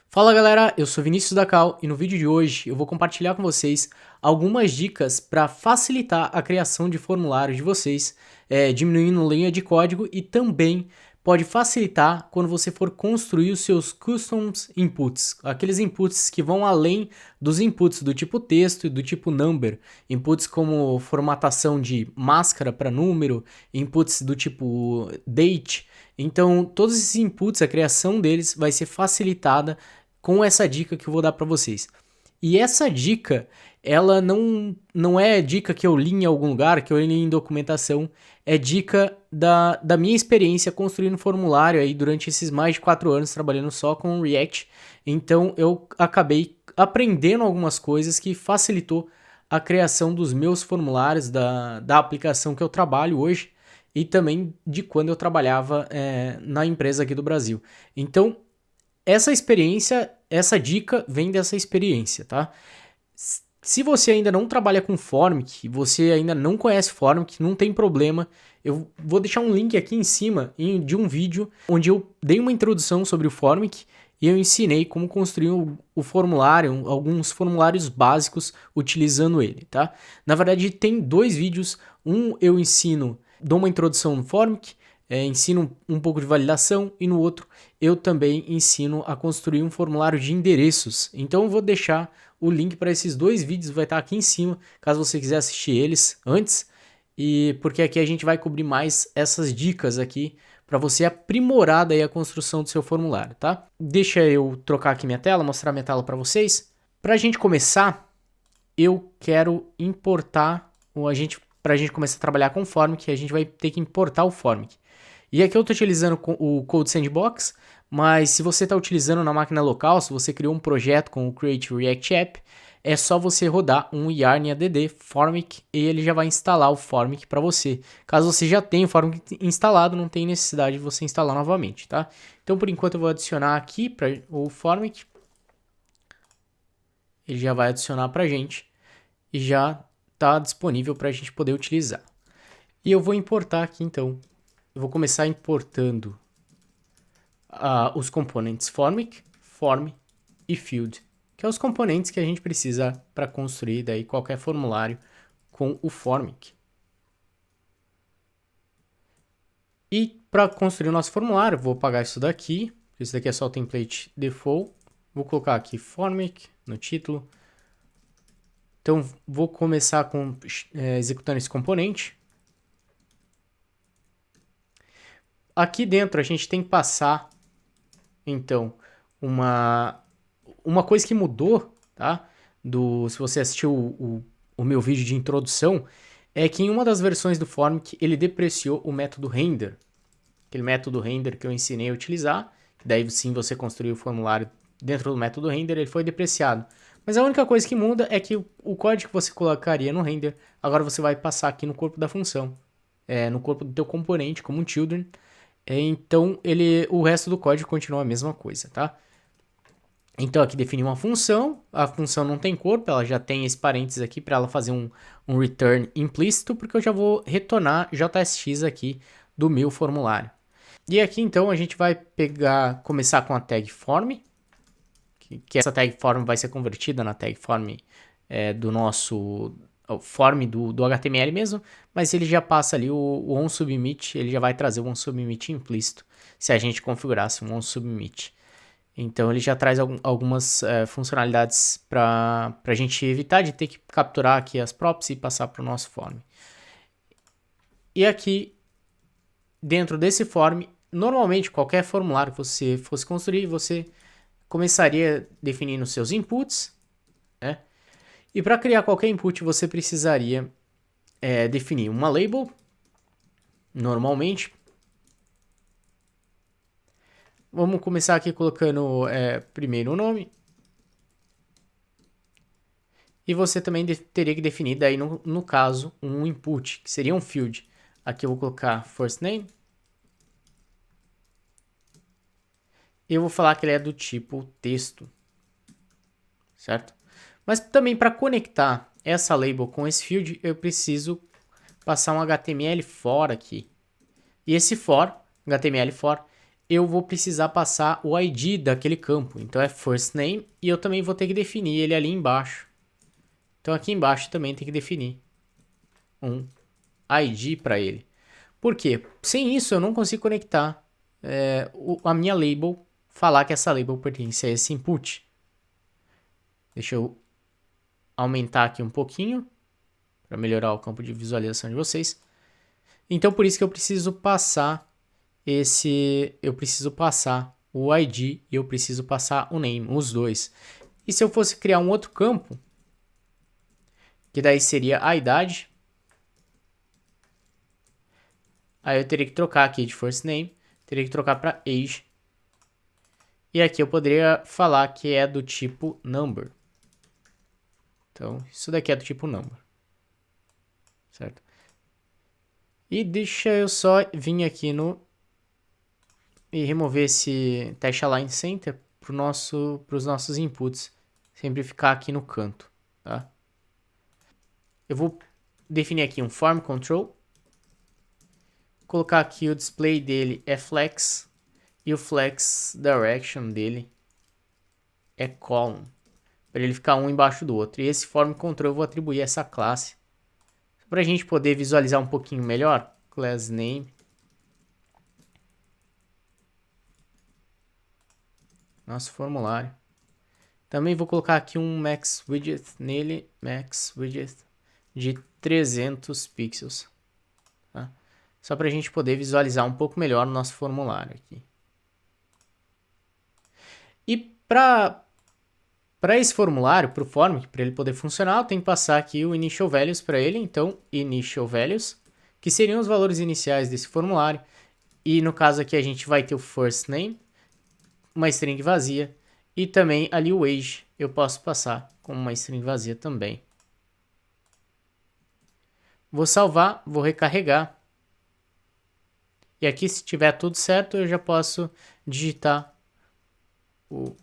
Fala galera, eu sou Vinícius da Cal e no vídeo de hoje eu vou compartilhar com vocês algumas dicas para facilitar a criação de formulários de vocês, diminuindo linha de código e também pode facilitar quando você for construir os seus customs inputs, aqueles inputs que vão além dos inputs do tipo texto e do tipo number, inputs como formatação de máscara para número, inputs do tipo date. Então, todos esses inputs, a criação deles vai ser facilitada com essa dica que eu vou dar para vocês. E essa dica, ela não é dica que eu li em algum lugar, que eu li em documentação, é dica da minha experiência construindo formulário aí durante esses mais de 4 anos trabalhando só com React. Então eu acabei aprendendo algumas coisas que facilitou a criação dos meus formulários, da aplicação que eu trabalho hoje e também de quando eu trabalhava na empresa aqui do Brasil. Então, essa experiência, essa dica vem dessa experiência, tá? Se você ainda não trabalha com Formic, você ainda não conhece Formic, não tem problema. Eu vou deixar um link aqui em cima de um vídeo onde eu dei uma introdução sobre o Formic e eu ensinei como construir o formulário, alguns formulários básicos utilizando ele, tá? Na verdade, tem 2 vídeos. Um eu ensino, dou uma introdução no Formic, ensino um pouco de validação e no outro eu também ensino a construir um formulário de endereços. Então eu vou deixar o link para esses 2 vídeos, vai estar aqui em cima, caso você quiser assistir eles antes, e porque aqui a gente vai cobrir mais essas dicas aqui para você aprimorar daí a construção do seu formulário, tá? Deixa eu trocar aqui minha tela, mostrar minha tela para vocês. Para a gente começar, eu quero importar, para a gente começar a trabalhar com o Formic, a gente vai ter que importar o Formic. E aqui eu estou utilizando o Code Sandbox, mas se você está utilizando na máquina local, se você criou um projeto com o Create React App, é só você rodar um yarn add Formic e ele já vai instalar o Formic para você. Caso você já tenha o Formic instalado, não tem necessidade de você instalar novamente, tá? Então, por enquanto, eu vou adicionar aqui para o Formic. Ele já vai adicionar para a gente e já está disponível para a gente poder utilizar. E eu vou importar aqui, então. Eu vou começar importando os componentes Formic, Form e Field, que são os componentes que a gente precisa para construir daí qualquer formulário com o Formic. E para construir o nosso formulário, vou apagar isso daqui. Isso daqui é só o template default. Vou colocar aqui Formic no título. Então, vou começar executando esse componente. Aqui dentro a gente tem que passar, então, uma coisa que mudou, tá? Se você assistiu o meu vídeo de introdução, é que em uma das versões do Formic ele depreciou o método render. Aquele método render que eu ensinei a utilizar, daí sim você construiu o formulário dentro do método render, ele foi depreciado. Mas a única coisa que muda é que o código que você colocaria no render, agora você vai passar aqui no corpo da função, no corpo do teu componente, como um children. Então, o resto do código continua a mesma coisa, tá? Então, aqui defini uma função, a função não tem corpo, ela já tem esse parênteses aqui para ela fazer um return implícito, porque eu já vou retornar JSX aqui do meu formulário. E aqui, então, a gente vai começar com a tag form, que essa tag form vai ser convertida na tag form do nosso form do HTML mesmo, mas ele já passa ali o onSubmit, ele já vai trazer o onSubmit implícito, se a gente configurasse um onSubmit. Então ele já traz algumas funcionalidades para a gente evitar de ter que capturar aqui as props e passar para o nosso form. E aqui, dentro desse form, normalmente qualquer formulário que você fosse construir, você começaria definindo seus inputs, né? E para criar qualquer input, você precisaria definir uma label, normalmente. Vamos começar aqui colocando primeiro o nome. E você também teria que definir, daí no caso, um input, que seria um field. Aqui eu vou colocar first name. E eu vou falar que ele é do tipo texto, certo? Mas também para conectar essa label com esse field, eu preciso passar um HTML for aqui. E esse for, HTML for, eu vou precisar passar o ID daquele campo. Então é first name e eu também vou ter que definir ele ali embaixo. Então aqui embaixo também tem que definir um ID para ele. Por quê? Sem isso eu não consigo conectar a minha label, falar que essa label pertence a esse input. Deixa eu aumentar aqui um pouquinho para melhorar o campo de visualização de vocês. Então por isso que eu preciso passar o ID e eu preciso passar o name, os dois. E se eu fosse criar um outro campo, que daí seria a idade, aí eu teria que trocar aqui de first name, teria que trocar para age. E aqui eu poderia falar que é do tipo number. Então, isso daqui é do tipo number. Certo? E deixa eu só vir aqui e remover esse teste align center para os nossos inputs. Sempre ficar aqui no canto, tá? Eu vou definir aqui um form control. Colocar aqui o display dele é flex. E o flex direction dele é column. Para ele ficar um embaixo do outro. E esse form control eu vou atribuir a essa classe. Para a gente poder visualizar um pouquinho melhor. Class name. Nosso formulário. Também vou colocar aqui um max widget nele. Max widget de 300 pixels. Tá? Só para a gente poder visualizar um pouco melhor o nosso formulário aqui. E para esse formulário, para o form, para ele poder funcionar, eu tenho que passar aqui o initial values para ele. Então, initial values, que seriam os valores iniciais desse formulário. E no caso aqui a gente vai ter o first name, uma string vazia, e também ali o age eu posso passar como uma string vazia também. Vou salvar, vou recarregar. E aqui, se tiver tudo certo, eu já posso digitar o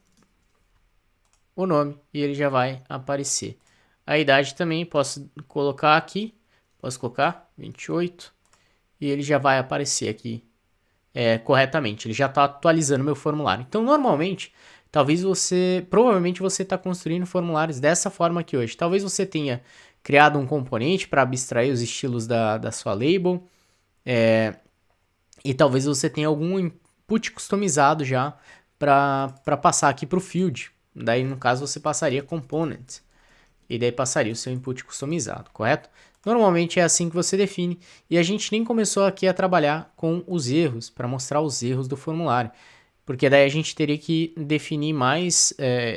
nome e ele já vai aparecer. A idade também posso colocar aqui, posso colocar 28 e ele já vai aparecer aqui corretamente. Ele já está atualizando meu formulário. Então, normalmente, provavelmente você está construindo formulários dessa forma aqui hoje. Talvez você tenha criado um componente para abstrair os estilos da sua label. E talvez você tenha algum input customizado já para passar aqui para o field. Daí, no caso, você passaria component. E daí passaria o seu input customizado, correto? Normalmente é assim que você define. E a gente nem começou aqui a trabalhar com os erros, para mostrar os erros do formulário. Porque daí a gente teria que definir mais,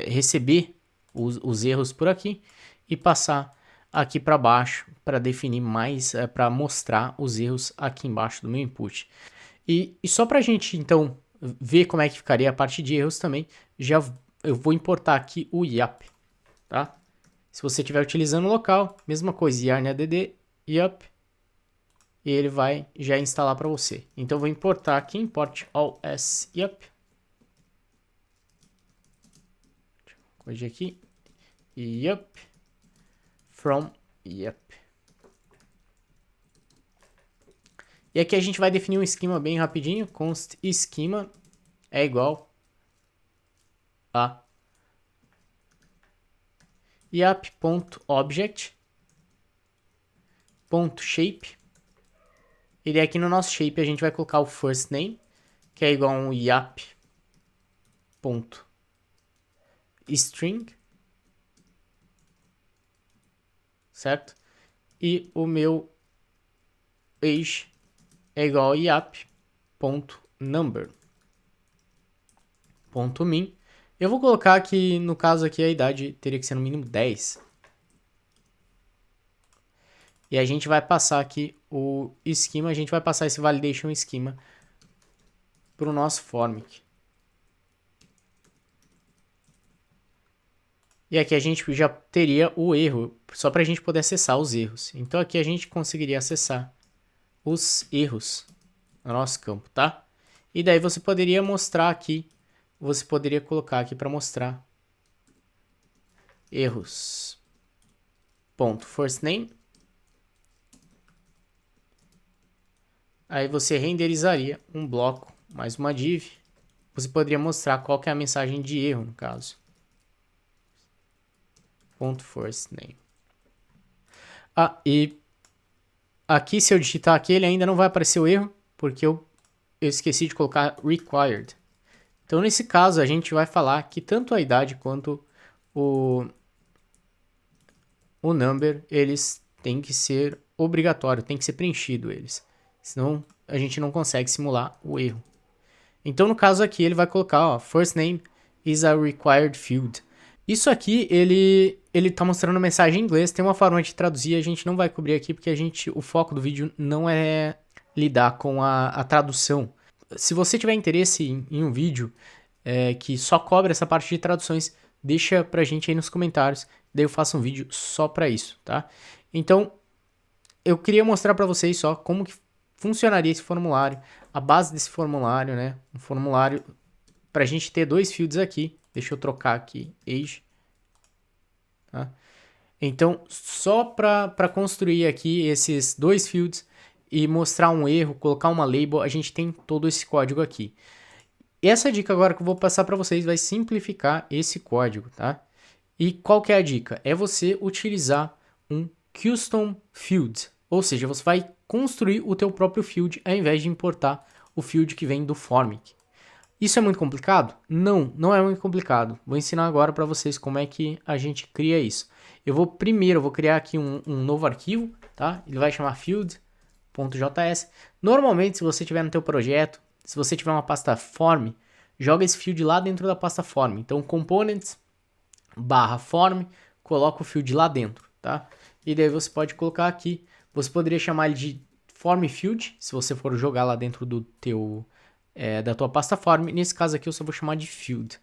receber os erros por aqui e passar aqui para baixo para definir mais, para mostrar os erros aqui embaixo do meu input. E só para a gente, então, ver como é que ficaria a parte de erros também, eu vou importar aqui o YAP, tá? Se você estiver utilizando o local, mesma coisa, yarn add YAP, e ele vai já instalar para você. Então, eu vou importar aqui, import all as YAP. Corrigir aqui, YAP, from YAP. E aqui a gente vai definir um esquema bem rapidinho, const esquema é igual a yap.object.shape. E daí aqui no nosso shape a gente vai colocar o first name, que é igual a um yap.string, certo? E o meu age é igual a yap.number.min. Eu vou colocar que, no caso aqui, a idade teria que ser no mínimo 10. E a gente vai passar aqui o esquema, a gente vai passar esse validation esquema para o nosso formic. E aqui a gente já teria o erro, só para a gente poder acessar os erros. Então aqui a gente conseguiria acessar os erros no nosso campo, tá? E daí você poderia mostrar aqui, você poderia colocar aqui para mostrar erros. Ponto first name. Aí você renderizaria um bloco mais uma div, você poderia mostrar qual que é a mensagem de erro, no caso. Ponto first name. E aqui, se eu digitar aqui, ele ainda não vai aparecer o erro, porque eu esqueci de colocar required. Então, nesse caso, a gente vai falar que tanto a idade quanto o number, eles têm que ser obrigatório, tem que ser preenchido eles. Senão, a gente não consegue simular o erro. Então, no caso aqui, ele vai colocar, ó, first name is a required field. Isso aqui, ele tá mostrando mensagem em inglês, tem uma forma de traduzir, a gente não vai cobrir aqui, porque o foco do vídeo não é lidar com a tradução. Se você tiver interesse em um vídeo que só cobre essa parte de traduções, deixa pra gente aí nos comentários, daí eu faço um vídeo só pra isso, tá? Então, eu queria mostrar pra vocês só como que funcionaria esse formulário, a base desse formulário, né? Um formulário pra gente ter dois fields aqui. Deixa eu trocar aqui, age. Tá? Então, só para construir aqui esses dois fields e mostrar um erro, colocar uma label, a gente tem todo esse código aqui. E essa dica agora que eu vou passar para vocês vai simplificar esse código, tá? E qual que é a dica? É você utilizar um custom field, ou seja, você vai construir o teu próprio field ao invés de importar o field que vem do Formic. Isso é muito complicado? Não, não é muito complicado. Vou ensinar agora para vocês como é que a gente cria isso. Primeiro eu vou criar aqui um novo arquivo, tá? Ele vai chamar field.js. Normalmente, se você tiver no teu projeto, se você tiver uma pasta form, joga esse field lá dentro da pasta form. Então, components/form, coloca o field lá dentro, tá? E daí você pode colocar aqui, você poderia chamar ele de form field, se você for jogar lá dentro do teu da tua pasta form. Nesse caso aqui eu só vou chamar de field,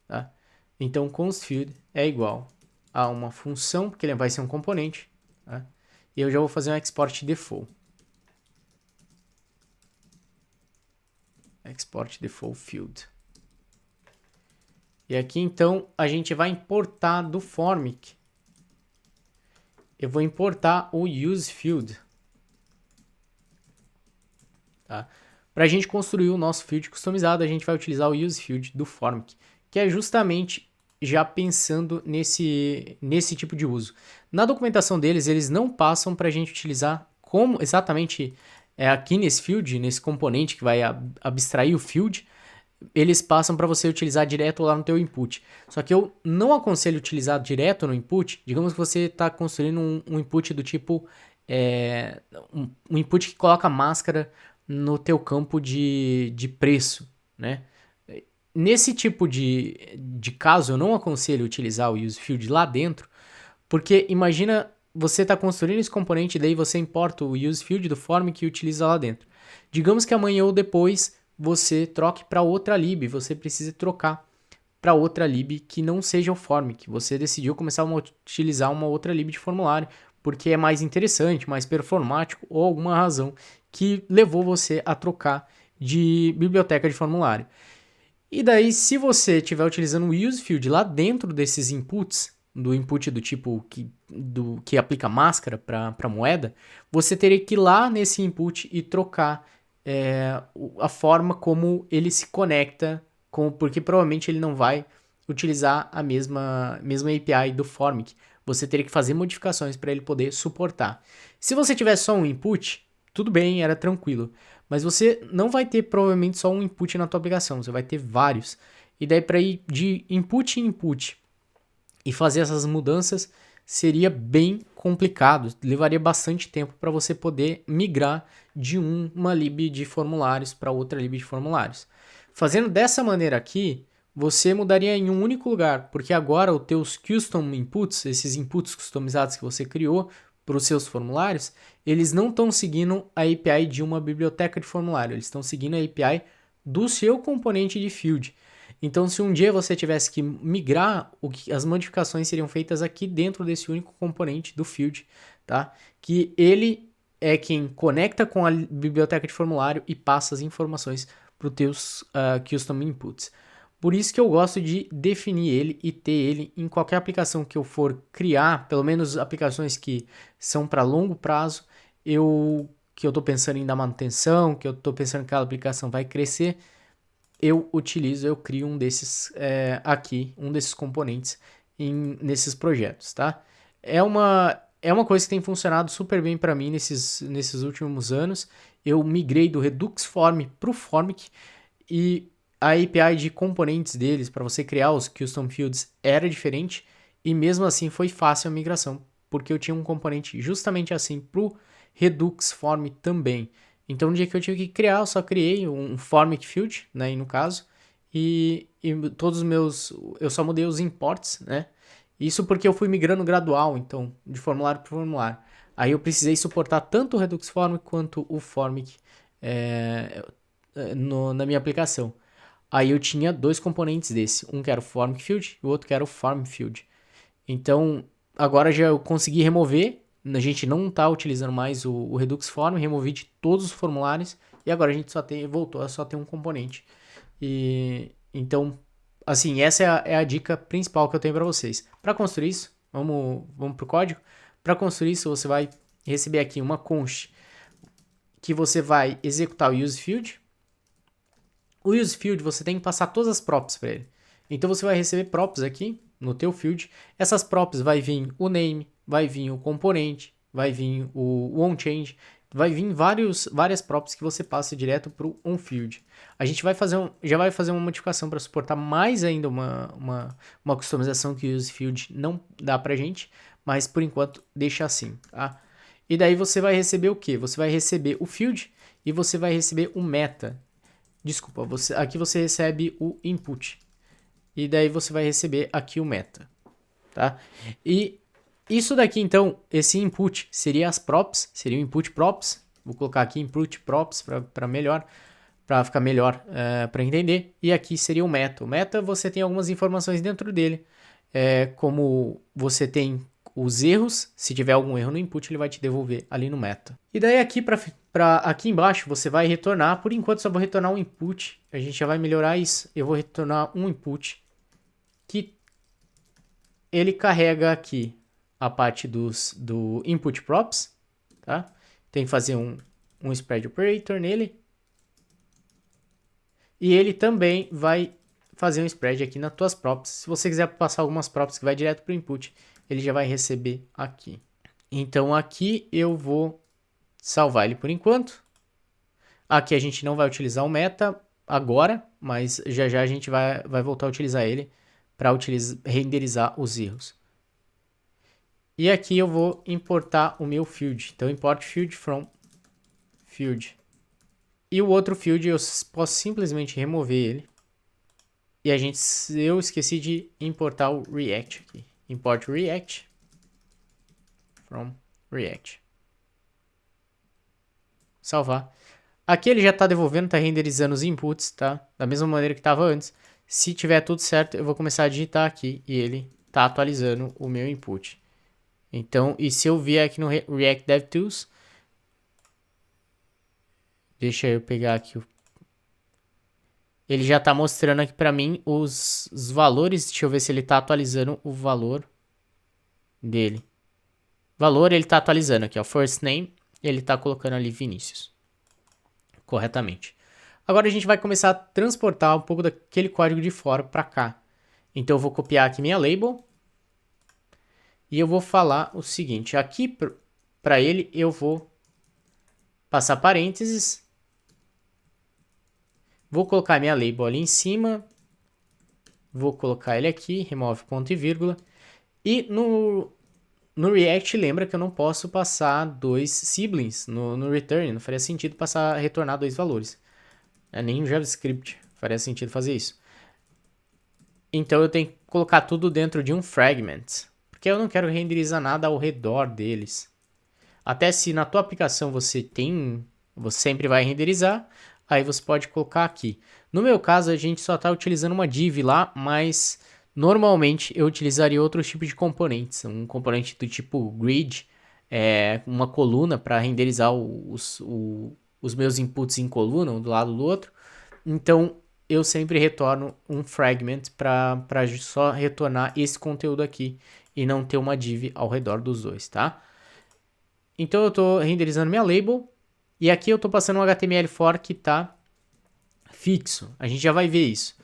tá? Então const field é igual a uma função, porque ele vai ser um componente, tá? E eu já vou fazer um export default. Export default field. E aqui então a gente vai importar do Formic. Eu vou importar o use field, tá? Para a gente construir o nosso field customizado, a gente vai utilizar o use field do Formic, que é justamente já pensando nesse tipo de uso. Na documentação deles, eles não passam para a gente utilizar como exatamente aqui nesse field, nesse componente que vai abstrair o field, eles passam para você utilizar direto lá no teu input. Só que eu não aconselho utilizar direto no input. Digamos que você está construindo um input do tipo um input que coloca máscara no teu campo de preço, né? Nesse tipo de caso, eu não aconselho utilizar o useField lá dentro, porque imagina você está construindo esse componente, daí você importa o useField do Formic e utiliza lá dentro. Digamos que amanhã ou depois você troque para outra lib, você precisa trocar para outra lib que não seja o Formic. Você decidiu começar a utilizar uma outra lib de formulário, porque é mais interessante, mais performático ou alguma razão que levou você a trocar de biblioteca de formulário. E daí, se você estiver utilizando o useField lá dentro desses inputs, do input do tipo que aplica máscara para moeda, você teria que ir lá nesse input e trocar a forma como ele se conecta, porque provavelmente ele não vai utilizar a mesma API do Formic. Você teria que fazer modificações para ele poder suportar. Se você tiver só um input, tudo bem, era tranquilo. Mas você não vai ter provavelmente só um input na tua aplicação, você vai ter vários. E daí para ir de input em input e fazer essas mudanças seria bem complicado, levaria bastante tempo para você poder migrar de uma lib de formulários para outra lib de formulários. Fazendo dessa maneira aqui, você mudaria em um único lugar, porque agora os teus custom inputs, esses inputs customizados que você criou para os seus formulários, eles não estão seguindo a API de uma biblioteca de formulário, eles estão seguindo a API do seu componente de field. Então, se um dia você tivesse que migrar, as modificações seriam feitas aqui dentro desse único componente do field, tá? Que ele é quem conecta com a biblioteca de formulário e passa as informações para os teus custom inputs. Por isso que eu gosto de definir ele e ter ele em qualquer aplicação que eu for criar, pelo menos aplicações que são para longo prazo, eu que eu estou pensando em dar manutenção, que eu estou pensando que aquela aplicação vai crescer, eu crio um desses aqui, um desses componentes nesses projetos, tá? É uma coisa que tem funcionado super bem para mim nesses últimos anos. Eu migrei do Redux Form para o Formic e a API de componentes deles para você criar os custom fields era diferente e mesmo assim foi fácil a migração, porque eu tinha um componente justamente assim para o Redux Form também. Então, no dia que eu tive que criar, eu só criei um Formic Field, né, no caso, e todos os meus, eu só mudei os imports, né, isso porque eu fui migrando gradual, então, de formulário para formulário. Aí eu precisei suportar tanto o Redux Form quanto o Formic na minha aplicação. Aí eu tinha dois componentes desse, um que era o Formic Field e o outro que era o Form Field. Então, agora já eu consegui remover, a gente não está utilizando mais o Redux Form, removi de todos os formulários e agora a gente voltou a só ter um componente. E então, assim, essa é a dica principal que eu tenho para vocês. Para construir isso, vamos para o código. Para construir isso, você vai receber aqui uma const que você vai executar o useField. O useField você tem que passar todas as props para ele. Então você vai receber props aqui no teu field. Essas props vai vir o name, vai vir o componente, vai vir o onChange, vai vir várias props que você passa direto para o onField. A gente já vai fazer uma modificação para suportar mais ainda uma customização que o useField não dá para gente, mas por enquanto deixa assim, tá? E daí você vai receber o quê? Você vai receber o field e você vai receber o meta. Desculpa, aqui você recebe o input. E daí você vai receber aqui o meta, tá? E isso daqui, então, esse input seria as props, seria o input props. Vou colocar aqui input props para ficar melhor para entender. E aqui seria o meta. O meta você tem algumas informações dentro dele, como você tem os erros. Se tiver algum erro no input, ele vai te devolver ali no meta. E daí aqui aqui embaixo você vai retornar. Por enquanto só vou retornar um input. A gente já vai melhorar isso. Eu vou retornar um input que ele carrega aqui a parte do input props, tá? Tem que fazer um spread operator nele. E ele também vai fazer um spread aqui nas tuas props. Se você quiser passar algumas props que vai direto para o input, ele já vai receber aqui. Então aqui eu vou salvar ele por enquanto. Aqui a gente não vai utilizar o meta agora, mas já a gente vai voltar a utilizar ele para renderizar os erros. E aqui eu vou importar o meu field. Então import field from field. E o outro field eu posso simplesmente remover ele. E eu esqueci de importar o React aqui. Import React from React. Salvar. Aqui ele já está devolvendo, está renderizando os inputs, tá? Da mesma maneira que estava antes. Se tiver tudo certo, eu vou começar a digitar aqui e ele está atualizando o meu input. Então, e se eu vier aqui no React DevTools, deixa eu pegar aqui ele já está mostrando aqui para mim os valores. Deixa eu ver se ele está atualizando o valor dele. Valor ele está atualizando aqui, ó. First name, ele está colocando ali Vinícius. Corretamente. Agora a gente vai começar a transportar um pouco daquele código de fora para cá. Então eu vou copiar aqui minha label. E eu vou falar o seguinte. Aqui para ele eu vou passar parênteses. Vou colocar minha label ali em cima. Vou colocar ele aqui, remove ponto e vírgula. E no React, lembra que eu não posso passar dois siblings no return. Não faria sentido retornar dois valores. Nem no JavaScript faria sentido fazer isso. Então eu tenho que colocar tudo dentro de um fragment. Porque eu não quero renderizar nada ao redor deles. Até se na tua aplicação você sempre vai renderizar, aí você pode colocar aqui. No meu caso, a gente só está utilizando uma div lá, mas normalmente eu utilizaria outro tipo de componentes. Um componente do tipo grid, uma coluna para renderizar os meus inputs em coluna, um do lado do outro. Então, eu sempre retorno um fragment para só retornar esse conteúdo aqui e não ter uma div ao redor dos dois, tá? Então, eu estou renderizando minha label. E aqui eu estou passando um HTML4 que está fixo. A gente já vai ver isso.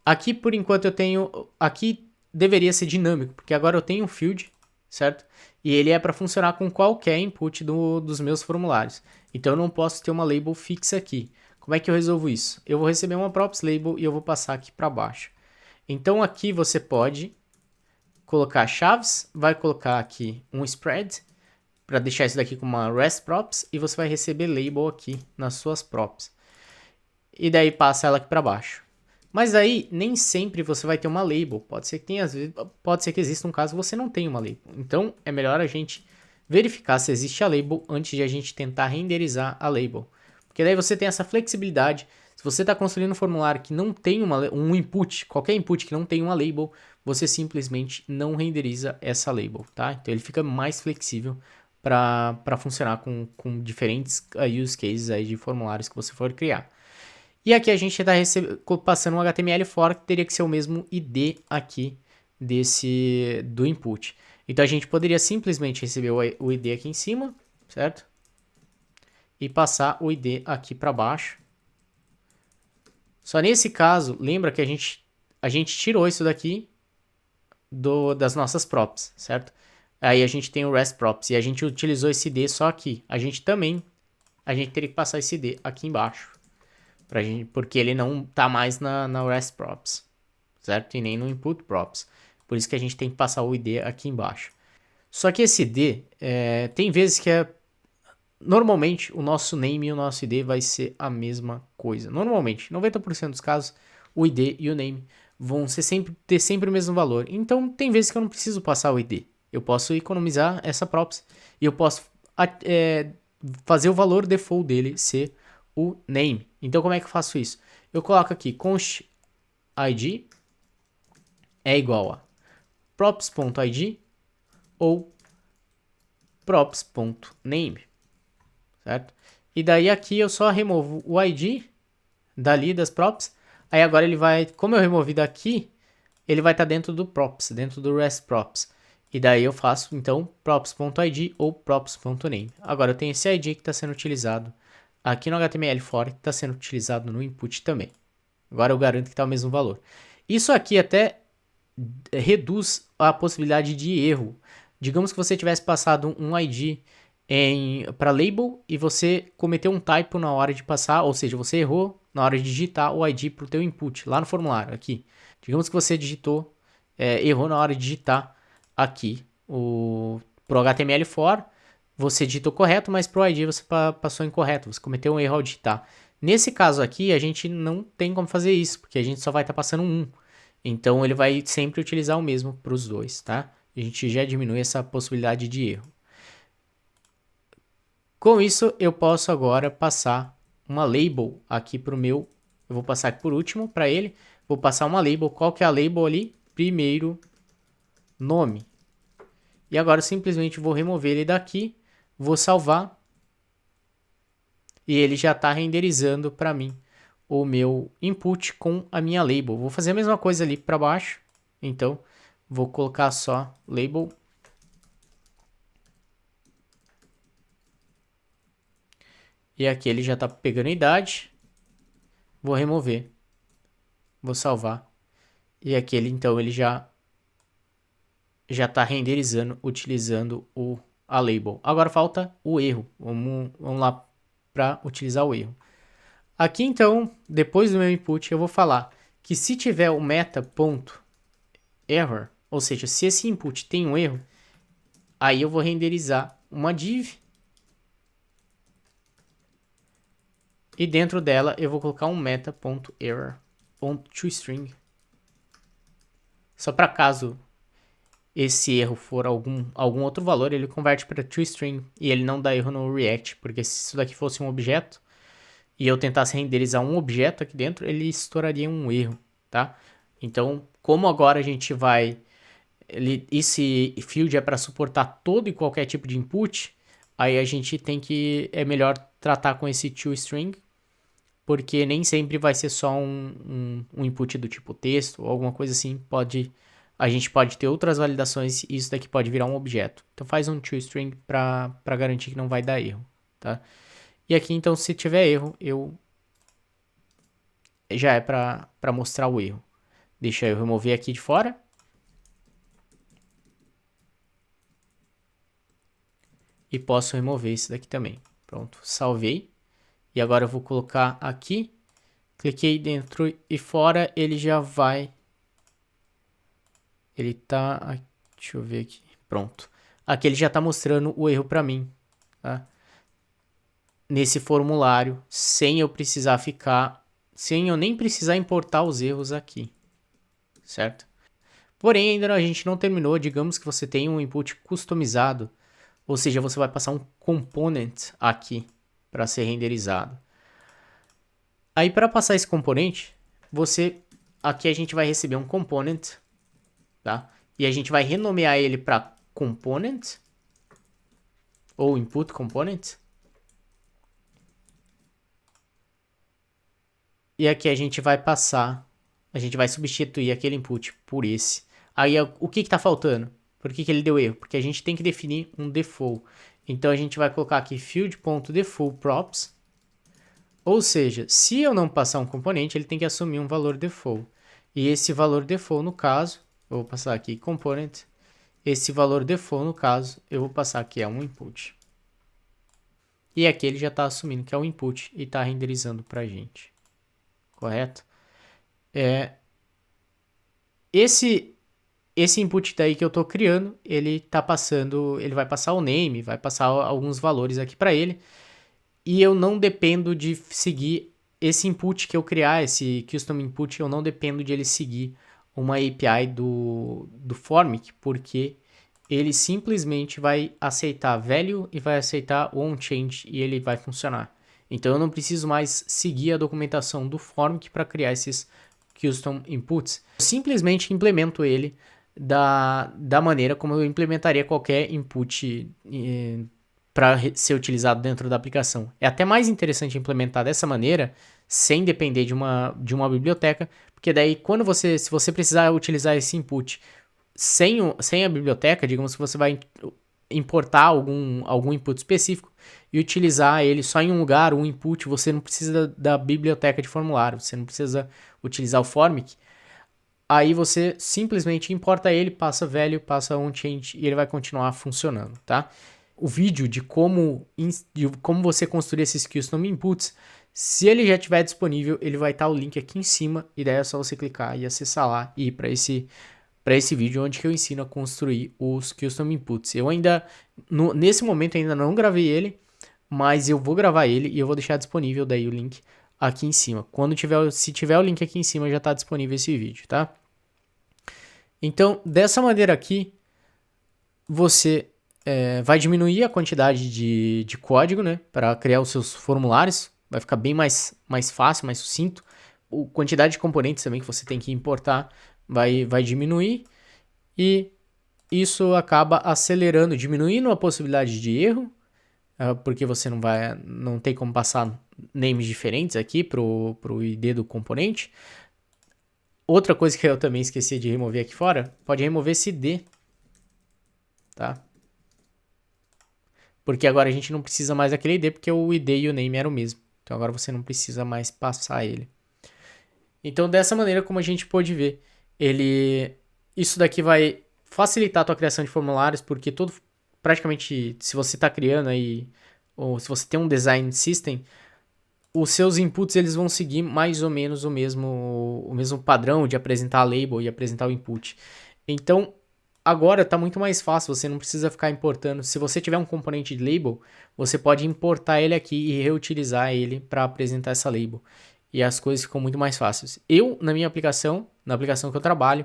Aqui, por enquanto, eu tenho... Aqui deveria ser dinâmico, porque agora eu tenho um field, certo? E ele é para funcionar com qualquer input dos meus formulários. Então eu não posso ter uma label fixa aqui. Como é que eu resolvo isso? Eu vou receber uma props label e eu vou passar aqui para baixo. Então aqui você pode colocar chaves, vai colocar aqui um spread, para deixar isso daqui com uma rest props, e você vai receber label aqui nas suas props. E daí passa ela aqui para baixo. Mas aí, nem sempre você vai ter uma label. Pode ser que tenha, às vezes, pode ser que exista um caso que você não tenha uma label. Então, é melhor a gente verificar se existe a label antes de a gente tentar renderizar a label. Porque daí você tem essa flexibilidade. Se você está construindo um formulário que não tem um input, qualquer input que não tem uma label, você simplesmente não renderiza essa label, tá? Então, ele fica mais flexível para funcionar com diferentes use cases aí de formulários que você for criar. E aqui a gente está passando um HTML fora que teria que ser o mesmo ID aqui do input. Então a gente poderia simplesmente receber o ID aqui em cima, certo? E passar o ID aqui para baixo. Só nesse caso, lembra que a gente tirou isso daqui das nossas props, certo? Aí a gente tem o REST props e a gente utilizou esse ID só aqui. A gente teria que passar esse ID aqui embaixo. Porque ele não tá mais na REST props, certo? E nem no input props. Por isso que a gente tem que passar o ID aqui embaixo. Só que esse ID, tem vezes que normalmente o nosso name e o nosso ID vai ser a mesma coisa. Normalmente, 90% dos casos, o ID e o name vão ter sempre o mesmo valor. Então, tem vezes que eu não preciso passar o ID. Eu posso economizar essa props e eu posso fazer o valor default dele ser o name. Então, como é que eu faço isso? Eu coloco aqui const id é igual a props.id ou props.name, certo? E daí aqui eu só removo o id dali das props. Aí agora ele vai, como eu removi daqui, ele vai estar dentro do props, dentro do REST props. E daí eu faço, então, props.id ou props.name. Agora eu tenho esse id que está sendo utilizado aqui no HTML4, que está sendo utilizado no input também. Agora eu garanto que está o mesmo valor. Isso aqui até reduz a possibilidade de erro. Digamos que você tivesse passado um ID para label e você cometeu um typo na hora de passar, ou seja, você errou na hora de digitar o ID para o teu input, lá no formulário, aqui. Digamos que você errou na hora de digitar aqui pro HTML4, você digitou correto, mas pro ID você passou incorreto, você cometeu um erro ao digitar. Nesse caso aqui, a gente não tem como fazer isso, porque a gente só vai estar passando um. Então, ele vai sempre utilizar o mesmo para os dois, tá? A gente já diminui essa possibilidade de erro. Com isso, eu posso agora passar uma label aqui para o meu... Eu vou passar aqui por último para ele. Vou passar uma label. Qual que é a label ali? Primeiro nome. E agora, eu simplesmente vou remover ele daqui. Vou salvar. E ele já está renderizando para mim o meu input com a minha label. Vou fazer a mesma coisa ali para baixo. Então, vou colocar só label. E aqui ele já está pegando a idade. Vou remover. Vou salvar. E aqui então ele já está renderizando utilizando a label. Agora falta o erro. Vamos lá para utilizar o erro. Aqui então, depois do meu input, eu vou falar que se tiver o meta.error, ou seja, se esse input tem um erro, aí eu vou renderizar uma div. E dentro dela eu vou colocar um meta.error.toString. Só para caso esse erro for algum outro valor, ele converte para toString e ele não dá erro no React, porque se isso daqui fosse um objeto e eu tentasse renderizar um objeto aqui dentro, ele estouraria um erro, tá? Então, como agora a gente esse field é para suportar todo e qualquer tipo de input, aí a gente é melhor tratar com esse toString, porque nem sempre vai ser só um input do tipo texto ou alguma coisa assim, a gente pode ter outras validações e isso daqui pode virar um objeto. Então faz um toString para garantir que não vai dar erro, tá? E aqui, então, se tiver erro, já é para mostrar o erro. Deixa eu remover aqui de fora. E posso remover esse daqui também. Pronto, salvei. E agora eu vou colocar aqui. Cliquei dentro e fora, ele já vai... Ele tá... Deixa eu ver aqui. Pronto. Aqui ele já está mostrando o erro para mim, tá? Nesse formulário, sem eu precisar ficar... Sem eu nem precisar importar os erros aqui, certo? Porém, ainda a gente não terminou. Digamos que você tem um input customizado, ou seja, você vai passar um component aqui para ser renderizado. Aí, para passar esse componente, aqui a gente vai receber um component, tá? E a gente vai renomear ele para component ou input component. E aqui a gente vai substituir aquele input por esse. Aí o que está faltando? Por que ele deu erro? Porque a gente tem que definir um default. Então a gente vai colocar aqui field.defaultProps. Ou seja, se eu não passar um componente, ele tem que assumir um valor default. E esse valor default, no caso, eu vou passar aqui component. Esse valor default, no caso, eu vou passar aqui um input. E aqui ele já está assumindo que é um input e está renderizando para a gente. Correto? Esse input daí que eu estou criando, ele vai passar o name, vai passar alguns valores aqui para ele. E eu não dependo de seguir esse input que eu criar, esse custom input, eu não dependo de ele seguir uma API do Formic, porque ele simplesmente vai aceitar value e vai aceitar o onChange e ele vai funcionar. Então eu não preciso mais seguir a documentação do Formic para criar esses custom inputs. Eu simplesmente implemento ele da maneira como eu implementaria qualquer input para ser utilizado dentro da aplicação. É até mais interessante implementar dessa maneira, sem depender de uma biblioteca, porque daí se você precisar utilizar esse input sem a biblioteca, digamos que você vai importar algum input específico e utilizar ele só em um lugar, um input, você não precisa da biblioteca de formulário, você não precisa utilizar o Formic. Aí você simplesmente importa ele, passa value, passa onChange e ele vai continuar funcionando, tá? O vídeo de como você construir esses custom inputs, se ele já estiver disponível, ele vai estar o link aqui em cima, e daí é só você clicar e acessar lá e ir para esse vídeo onde que eu ensino a construir os custom inputs. Eu ainda, nesse momento ainda não gravei ele, mas eu vou gravar ele e eu vou deixar disponível daí o link aqui em cima. Se tiver o link aqui em cima, já está disponível esse vídeo, tá? Então, dessa maneira aqui, você vai diminuir a quantidade de código, né, para criar os seus formulários. Vai ficar bem mais fácil, mais sucinto. A quantidade de componentes também que você tem que importar vai diminuir. E isso acaba acelerando, diminuindo a possibilidade de erro, porque você não tem como passar names diferentes aqui pro ID do componente. Outra coisa que eu também esqueci de remover aqui fora, pode remover esse D, tá? Porque agora a gente não precisa mais daquele ID, porque o ID e o name eram o mesmo. Então agora você não precisa mais passar ele. Então dessa maneira, como a gente pode ver, isso daqui vai facilitar a tua criação de formulários, porque praticamente, se você está criando aí, ou se você tem um design system, os seus inputs eles vão seguir mais ou menos o mesmo padrão de apresentar a label e apresentar o input. Então, agora está muito mais fácil, você não precisa ficar importando. Se você tiver um componente de label, você pode importar ele aqui e reutilizar ele para apresentar essa label. E as coisas ficam muito mais fáceis. Na minha aplicação, na aplicação que eu trabalho,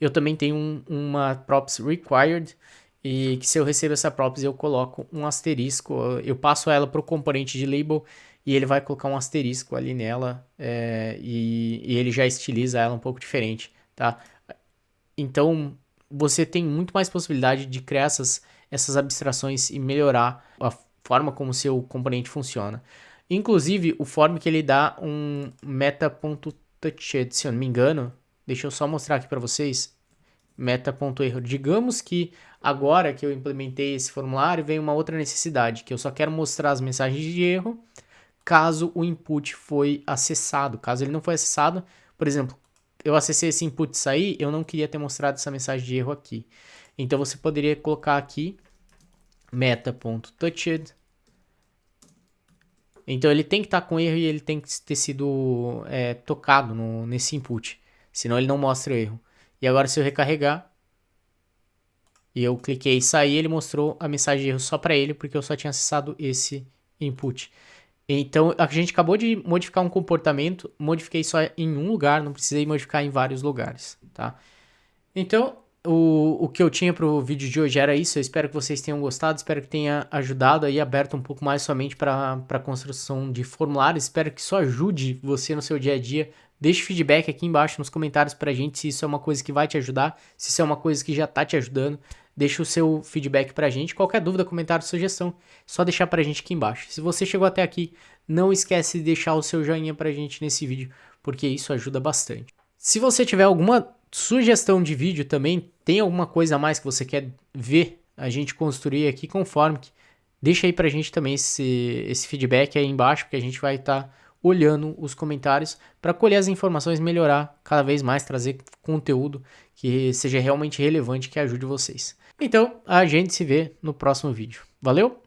eu também tenho uma props required, e que se eu recebo essa props eu coloco um asterisco, eu passo ela para o componente de label e ele vai colocar um asterisco ali nela, e ele já estiliza ela um pouco diferente, tá? Então, você tem muito mais possibilidade de criar essas abstrações e melhorar a forma como o seu componente funciona. Inclusive, o Formic ele dá um meta.touched, se eu não me engano. Deixa eu só mostrar aqui para vocês. Meta.erro. Digamos que agora que eu implementei esse formulário, vem uma outra necessidade, que eu só quero mostrar as mensagens de erro, caso o input foi acessado. Caso ele não foi acessado, por exemplo, eu acessei esse input e saí, eu não queria ter mostrado essa mensagem de erro aqui. Então você poderia colocar aqui meta.touched. Então ele tem que estar com erro e ele tem que ter sido tocado nesse input. Senão ele não mostra o erro. E agora se eu recarregar e eu cliquei e saí, ele mostrou a mensagem de erro só para ele, porque eu só tinha acessado esse input. Então a gente acabou de modificar um comportamento, modifiquei só em um lugar, não precisei modificar em vários lugares, tá? Então o que eu tinha para o vídeo de hoje era isso. Eu espero que vocês tenham gostado, espero que tenha ajudado aí, aberto um pouco mais sua mente para a construção de formulários. Espero que isso ajude você no seu dia a dia. Deixe feedback aqui embaixo nos comentários para a gente se isso é uma coisa que vai te ajudar, se isso é uma coisa que já está te ajudando. Deixa o seu feedback pra gente. Qualquer dúvida, comentário, sugestão, só deixar pra gente aqui embaixo. Se você chegou até aqui, não esquece de deixar o seu joinha pra gente nesse vídeo, porque isso ajuda bastante. Se você tiver alguma sugestão de vídeo também, tem alguma coisa a mais que você quer ver a gente construir aqui conforme, deixa aí pra gente também esse feedback aí embaixo, porque a gente vai estar olhando os comentários para colher as informações, melhorar cada vez mais, trazer conteúdo que seja realmente relevante, que ajude vocês. Então, a gente se vê no próximo vídeo. Valeu?